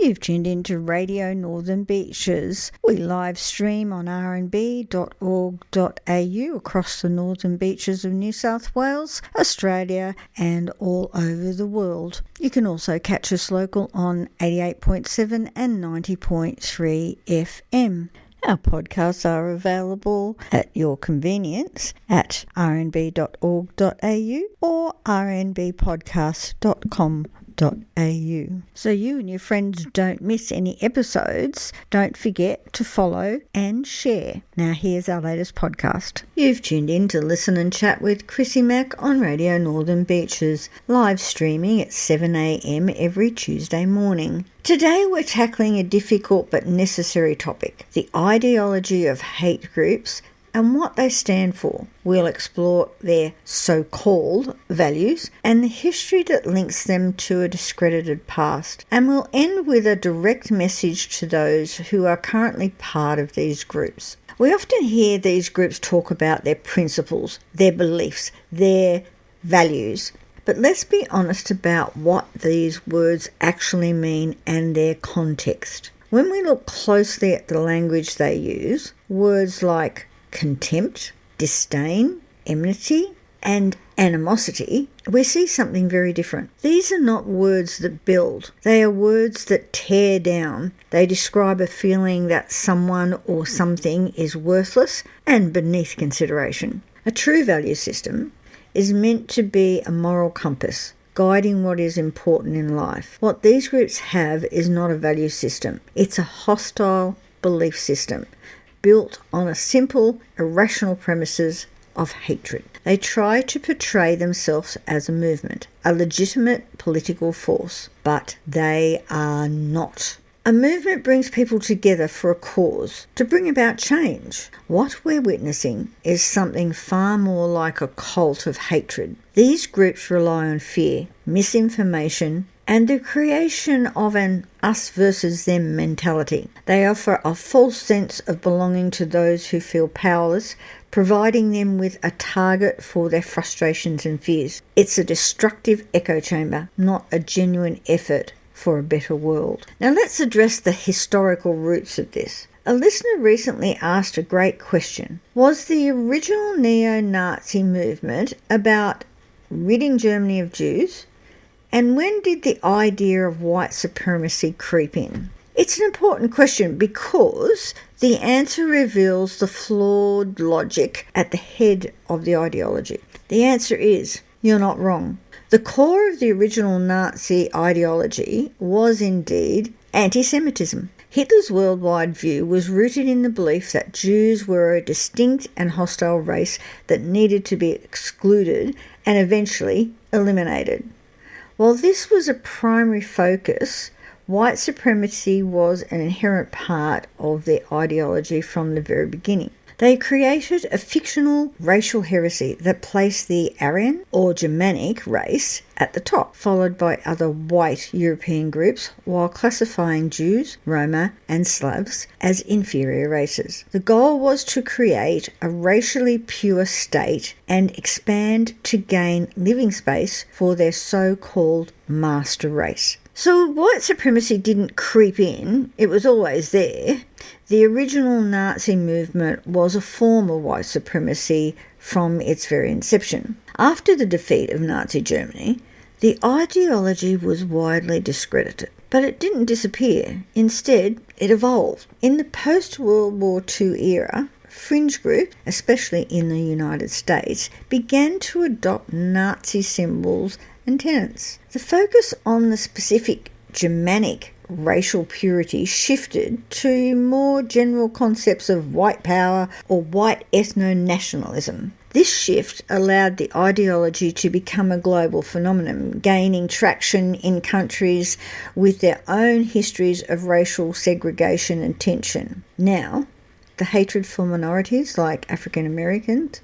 You've tuned into Radio Northern Beaches. We live stream on rnb.org.au across the northern beaches of New South Wales, Australia and all over the world. You can also catch us local on 88.7 and 90.3 FM. Our podcasts are available at your convenience at rnb.org.au or rnbpodcast.com.au. So you and your friends don't miss any episodes. Don't forget to follow and share. Now here's our latest podcast. You've tuned in to Listen and Chat with Chrissy Mack on Radio Northern Beaches, live streaming at 7 a.m. every Tuesday morning. Today we're tackling a difficult but necessary topic, the ideology of hate groups and what they stand for. We'll explore their so-called values and the history that links them to a discredited past. And we'll end with a direct message to those who are currently part of these groups. We often hear these groups talk about their principles, their beliefs, their values. But let's be honest about what these words actually mean and their context. When we look closely at the language they use, words like contempt, disdain, enmity, and animosity, we see something very different. These are not words that build. They are words that tear down. They describe a feeling that someone or something is worthless and beneath consideration. A true value system is meant to be a moral compass, guiding what is important in life. What these groups have is not a value system. It's a hostile belief system built on a simple, irrational premises of hatred. They try to portray themselves as a movement, a legitimate political force, but they are not. A movement brings people together for a cause, to bring about change. What we're witnessing is something far more like a cult of hatred. These groups rely on fear, misinformation, and the creation of an us versus them mentality. They offer a false sense of belonging to those who feel powerless, providing them with a target for their frustrations and fears. It's a destructive echo chamber, not a genuine effort for a better world. Now let's address the historical roots of this. A listener recently asked a great question. Was the original neo-Nazi movement about ridding Germany of Jews? And when did the idea of white supremacy creep in? It's an important question because the answer reveals the flawed logic at the head of the ideology. The answer is, you're not wrong. The core of the original Nazi ideology was indeed anti-Semitism. Hitler's worldwide view was rooted in the belief that Jews were a distinct and hostile race that needed to be excluded and eventually eliminated. While this was a primary focus, white supremacy was an inherent part of their ideology from the very beginning. They created a fictional racial heresy that placed the Aryan or Germanic race at the top, followed by other white European groups, while classifying Jews, Roma, and Slavs as inferior races. The goal was to create a racially pure state and expand to gain living space for their so-called master race. So white supremacy didn't creep in, it was always there. The original Nazi movement was a form of white supremacy from its very inception. After the defeat of Nazi Germany, the ideology was widely discredited. But it didn't disappear. Instead, it evolved. In the post-World War II era, fringe groups, especially in the United States, began to adopt Nazi symbols and tenets. The focus on the specific Germanic racial purity shifted to more general concepts of white power or white ethno-nationalism. This shift allowed the ideology to become a global phenomenon, gaining traction in countries with their own histories of racial segregation and tension. Now, the hatred for minorities like African Americans,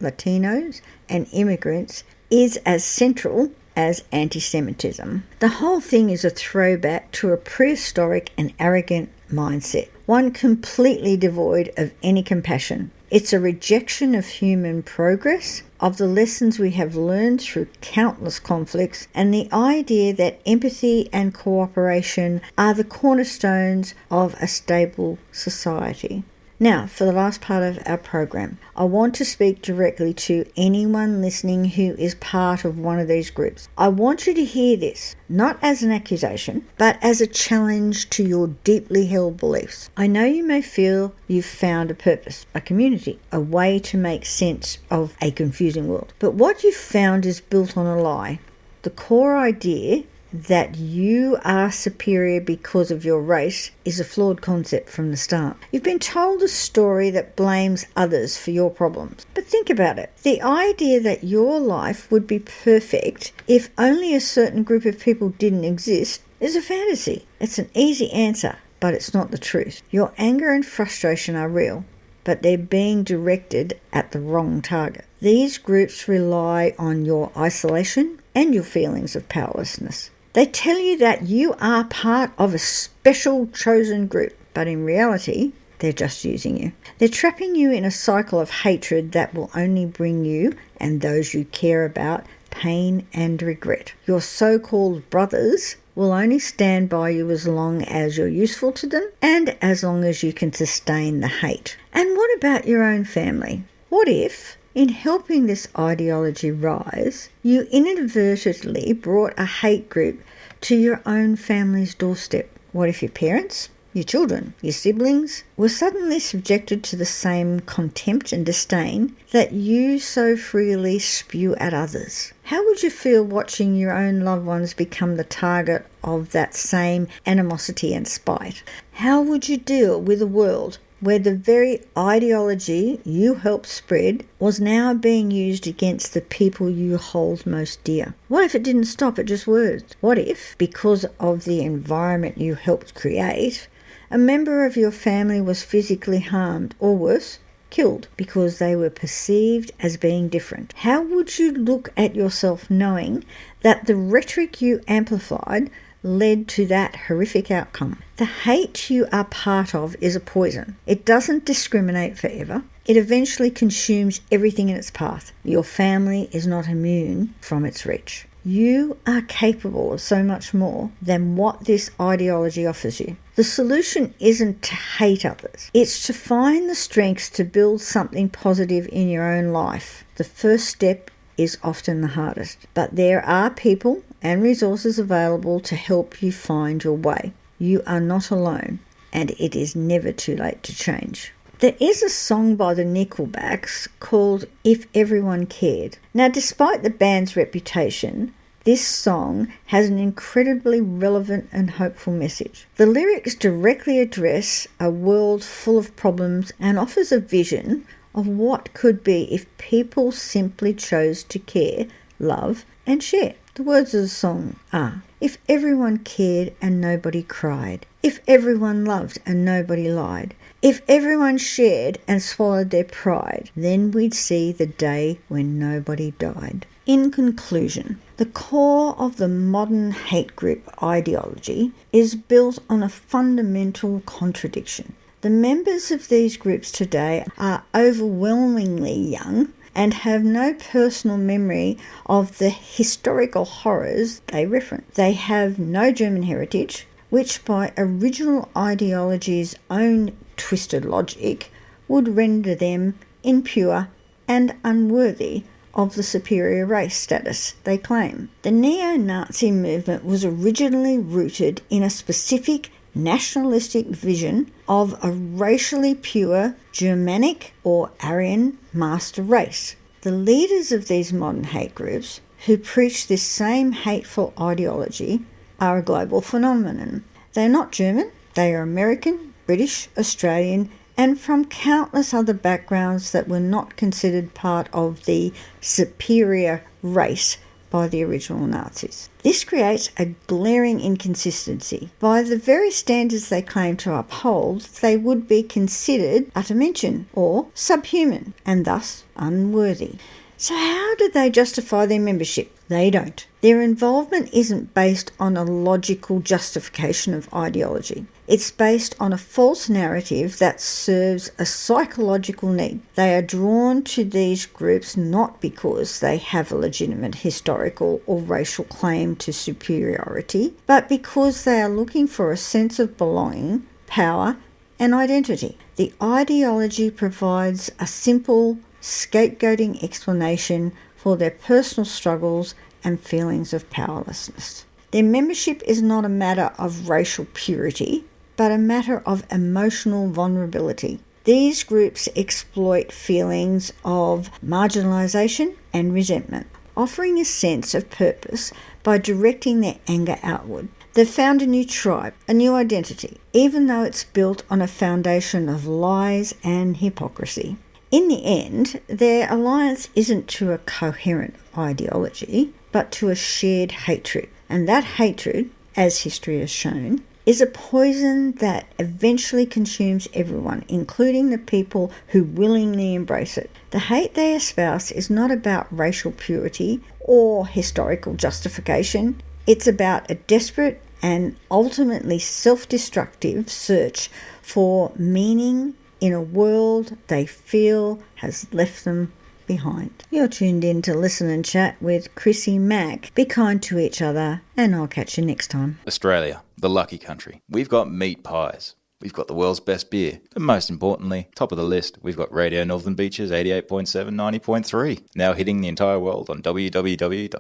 Latinos, and immigrants is as central as anti-Semitism. The whole thing is a throwback to a prehistoric and arrogant mindset, one completely devoid of any compassion. It's a rejection of human progress, of the lessons we have learned through countless conflicts, and the idea that empathy and cooperation are the cornerstones of a stable society. Now, for the last part of our program, I want to speak directly to anyone listening who is part of one of these groups. I want you to hear this, not as an accusation, but as a challenge to your deeply held beliefs. I know you may feel you've found a purpose, a community, a way to make sense of a confusing world. But what you've found is built on a lie. The core idea that you are superior because of your race is a flawed concept from the start. You've been told a story that blames others for your problems. But think about it. The idea that your life would be perfect if only a certain group of people didn't exist is a fantasy. It's an easy answer, but it's not the truth. Your anger and frustration are real, but they're being directed at the wrong target. These groups rely on your isolation and your feelings of powerlessness. They tell you that you are part of a special chosen group, but in reality, they're just using you. They're trapping you in a cycle of hatred that will only bring you and those you care about pain and regret. Your so-called brothers will only stand by you as long as you're useful to them and as long as you can sustain the hate. And what about your own family? What if, in helping this ideology rise, you inadvertently brought a hate group to your own family's doorstep? What if your parents, your children, your siblings were suddenly subjected to the same contempt and disdain that you so freely spew at others? How would you feel watching your own loved ones become the target of that same animosity and spite? How would you deal with a world where the very ideology you helped spread was now being used against the people you hold most dear? What if it didn't stop at just words? What if, because of the environment you helped create, a member of your family was physically harmed, or worse, killed, because they were perceived as being different? How would you look at yourself knowing that the rhetoric you amplified led to that horrific outcome? The hate you are part of is a poison. It doesn't discriminate forever. It eventually consumes everything in its path. Your family is not immune from its reach. You are capable of so much more than what this ideology offers you. The solution isn't to hate others. It's to find the strength to build something positive in your own life. The first step is often the hardest, but there are people and resources available to help you find your way. You are not alone, and it is never too late to change. There is a song by the Nickelbacks called If Everyone Cared. Now, despite the band's reputation, this song has an incredibly relevant and hopeful message. The lyrics directly address a world full of problems and offers a vision of what could be if people simply chose to care, love, and share. The words of the song are, if everyone cared and nobody cried, if everyone loved and nobody lied, if everyone shared and swallowed their pride, then we'd see the day when nobody died. In conclusion, the core of the modern hate group ideology is built on a fundamental contradiction. The members of these groups today are overwhelmingly young and have no personal memory of the historical horrors they reference. They have no German heritage, which by original ideology's own twisted logic would render them impure and unworthy of the superior race status they claim. The neo-Nazi movement was originally rooted in a specific nationalistic vision of a racially pure Germanic or Aryan master race. The leaders of these modern hate groups who preach this same hateful ideology are a global phenomenon. They're not German, they are American, British, Australian, and from countless other backgrounds that were not considered part of the superior race by the original Nazis. This creates a glaring inconsistency. By the very standards they claim to uphold, they would be considered untermenschen or subhuman and thus unworthy. So how do they justify their membership? They don't. Their involvement isn't based on a logical justification of ideology. It's based on a false narrative that serves a psychological need. They are drawn to these groups not because they have a legitimate historical or racial claim to superiority, but because they are looking for a sense of belonging, power, and identity. The ideology provides a simple, scapegoating explanation for their personal struggles and feelings of powerlessness. Their membership is not a matter of racial purity, but a matter of emotional vulnerability. These groups exploit feelings of marginalisation and resentment, offering a sense of purpose by directing their anger outward. They've found a new tribe, a new identity, even though it's built on a foundation of lies and hypocrisy. In the end, their alliance isn't to a coherent ideology, but to a shared hatred. And that hatred, as history has shown, is a poison that eventually consumes everyone, including the people who willingly embrace it. The hate they espouse is not about racial purity or historical justification. It's about a desperate and ultimately self-destructive search for meaning in a world they feel has left them behind. You're tuned in to Listen and Chat with Chrissy Mack. Be kind to each other, and I'll catch you next time. Australia, the lucky country. We've got meat pies. We've got the world's best beer. And most importantly, top of the list, we've got Radio Northern Beaches 88.7, 90.3. Now hitting the entire world on www.rmb.org.au.